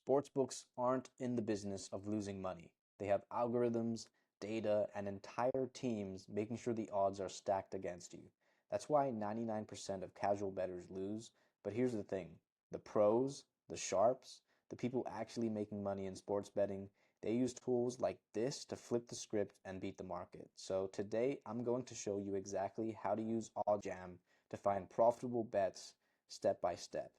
Sportsbooks aren't in the business of losing money. They have algorithms, data, and entire teams making sure the odds are stacked against you. That's why 99% of casual bettors lose. But here's the thing, the pros, the sharps, the people actually making money in sports betting, they use tools like this to flip the script and beat the market. So today I'm going to show you exactly how to use OddsJam to find profitable bets step by step.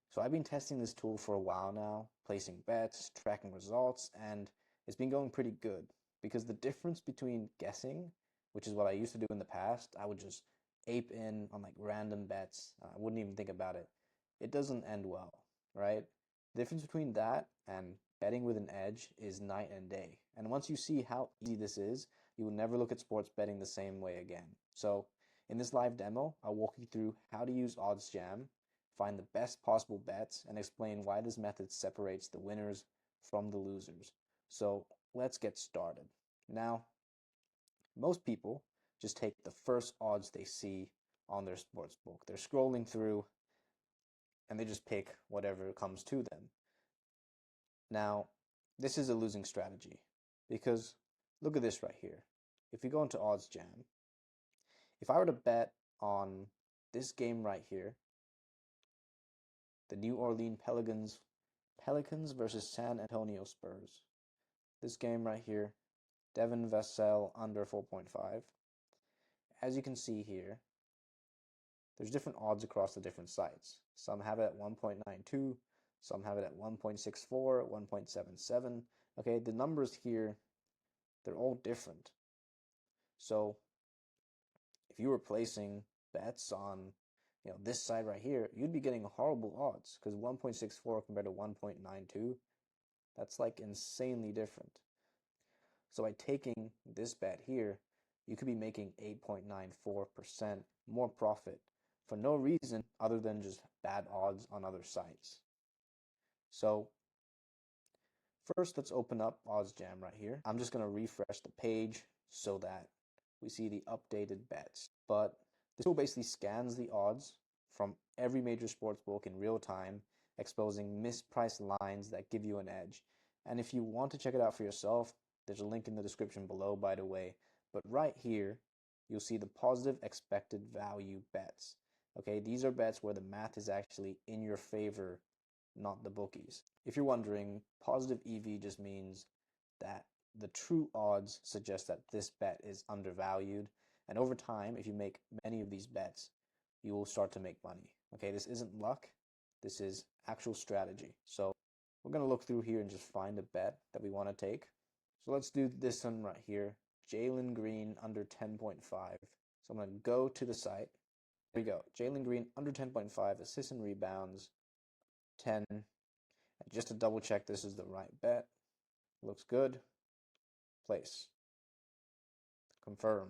So I've been testing this tool for a while now, placing bets, tracking results, and it's been going pretty good because the difference between guessing, which is what I used to do in the past, I would just ape in on like random bets. I wouldn't even think about it. It doesn't end well, right? The difference between that and betting with an edge is night and day. And once you see how easy this is, you will never look at sports betting the same way again. So in this live demo, I'll walk you through how to use OddsJam, find the best possible bets, and explain why this method separates the winners from the losers. So let's get started. Now, most people just take the first odds they see on their sports book. They're scrolling through and they just pick whatever comes to them. Now, this is a losing strategy because look at this right here. If you go into OddsJam, if I were to bet on this game right here, the New Orleans Pelicans versus San Antonio Spurs. This game right here, Devin Vassell under 4.5. As you can see here, there's different odds across the different sites. Some have it at 1.92, some have it at 1.64, 1.77. Okay, the numbers here, they're all different. So if you were placing bets on this side right here, you'd be getting horrible odds because 1.64 compared to 1.92, that's like insanely different. So by taking this bet here, you could be making 8.94% more profit for no reason other than just bad odds on other sites. So first, let's open up OddsJam right here. I'm just going to refresh the page so that we see the updated bets. But this tool basically scans the odds from every major sports book in real time, exposing mispriced lines that give you an edge. And if you want to check it out for yourself, there's a link in the description below, by the way. But right here, you'll see the positive expected value bets. Okay, these are bets where the math is actually in your favor, not the bookies. If you're wondering, positive EV just means that the true odds suggest that this bet is undervalued. And over time, if you make many of these bets, you will start to make money. Okay, this isn't luck. This is actual strategy. So we're going to look through here and just find a bet that we want to take. So let's do this one right here. Jalen Green under 10.5. So I'm going to go to the site. There we go. Jalen Green under 10.5, assists and rebounds, 10. And just to double check this is the right bet. Looks good. Place. Confirm.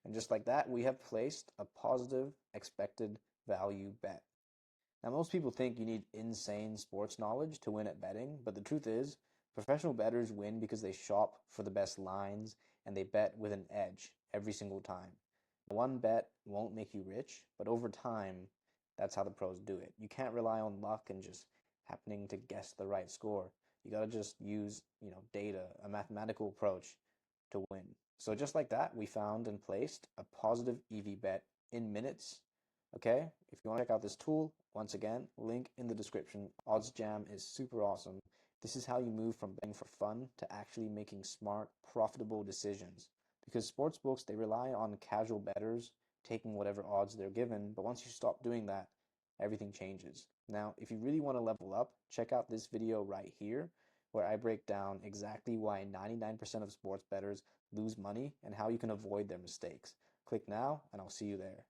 And just like that, we have placed a positive expected value bet. Now, most people think you need insane sports knowledge to win at betting, but the truth is, professional bettors win because they shop for the best lines and they bet with an edge every single time. One bet won't make you rich, but over time, that's how the pros do it. You can't rely on luck and just happening to guess the right score. You got to just use, data, a mathematical approach to win. So just like that, we found and placed a positive EV bet in minutes. Okay, if you want to check out this tool, once again, link in the description. OddsJam is super awesome. This is how you move from betting for fun to actually making smart, profitable decisions. Because sportsbooks, they rely on casual bettors taking whatever odds they're given, but once you stop doing that, everything changes. Now, if you really want to level up, check out this video right here, where I break down exactly why 99% of sports bettors lose money and how you can avoid their mistakes. Click now, and I'll see you there.